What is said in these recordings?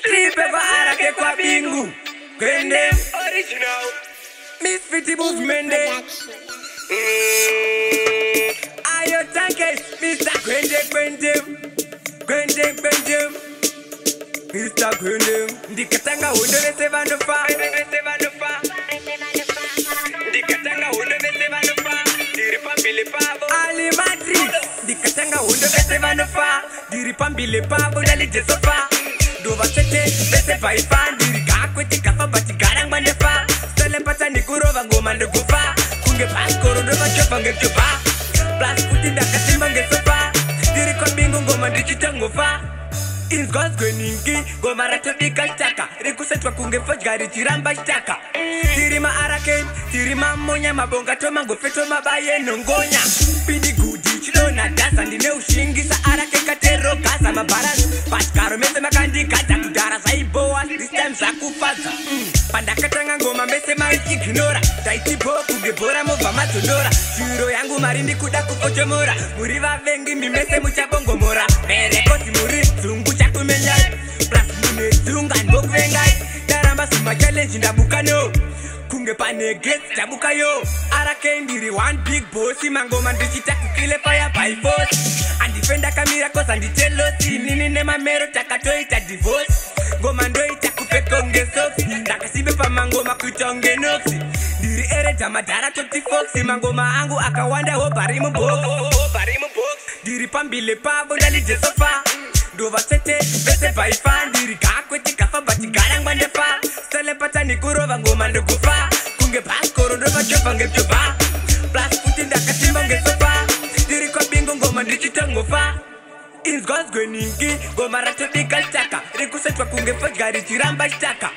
Tripe kwa arake kwa bingu Gwende original Misfiti movement Ayo take Mr. Gwende Mr. Gwende Ndikatanga hundo vese vandofa Ndikatanga hundo vese vandofa Diri pambile pavo Ali Madrid Ndikatanga hundo vese vandofa Diri pambile pavo Dali jesofa Dova sete vese vaifan Diri kakwete kafa bati garang bandefa Stole pata nikurova ngoma ndugufa Kunge paskoro ndova chofa ngechofa Plus puti ndakasimba ngesofa Diri kwa bingu ngoma ndichita ngofa Inzgos kweningi ngoma ratodika staka Rikusetwa kunge fojgari chiramba staka Tiri maarake, tiri mamonya Mabonga toma ngofeto mabaye nongonya Pidi gudi chidona dasa Ndine ushingisa arake katero Kasa mabaras, paskaro mese makandi Kata kudara saiboa, this time sakufaza Pandakatanga ngoma mese ignora Taiti po kugebora mova matodora Shiro yangu marindi kuda kukojomora Muriva vengi mimese muchabongo mora Mereko simuri zungu chakumenyai Plus mune zunga nboku vengai Daramba suma challenge ndabukano Kunge pane gates tabukayo Arake ndiri one big boss Mangoma ndichita kukile fire by force Andifenda kamira kosa nditelosi Nini nema mero takatoita divorce Ngoma ndo itakupeko ngesoksi Ndakasibe pa mangoma kuitonge noksi Diri ere jamadara toti foxi Mangoma angu akawanda ho barimu box Diri pambile pavo ndali jesofa Dova sete vese vaifan Diri kakwete kafa bati garang bandefa Stole pata nikurova ngoma ndugufa Kunge paskoro ndova chofa ngechofa Plus puti ndakasimba ngesofa Diri kwa bingo ngoma ndichita ngofa Inzgos kweningi ngoma ratodika staka Rikusetwa kunge fojgari chiramba staka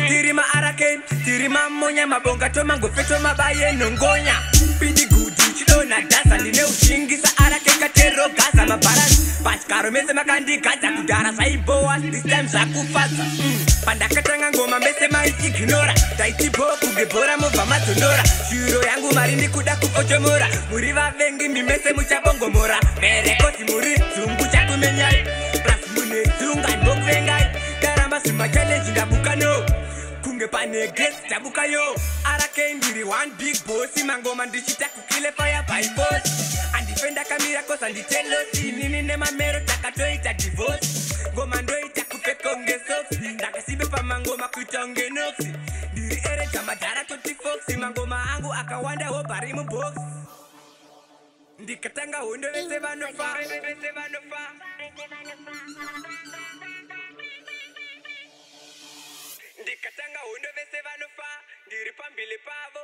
Tiri maarake, tiri mamonya Mabonga toma ngofeto mabaye nongonya Pidi gudi chidona dasa Ndine ushingisa arake katero Gaza mabaras, paskaro mese makandi Kata kudara saiboa, this time sakufaza Pandakatanga ngoma mese ignora Taiti po kugebora mova matondora Shiro yangu marindi kuda kukojomora Muriva vengi mimese muchabongo mora Mereko simuri zungu chakumenyai Plus mune zunga nboku vengai Daramba suma challenge ndabukano Kunge pane grace tabukayo Arake ndiri one big boss Mangoma ndichita kukile fire by force Andifenda kamira kosa nditelosi Nini nema mero takatoita divorce Ngoma ndo itakupeko ngesoksi Ndakasibe pa mangoma kuitonge noksi Diri ere jamadara toti foxi Mangoma angu akawanda ho barimu box Ndikatanga hundo vese vanofa Ndikatanga hundo vese vanofa Ndiri pambile pavo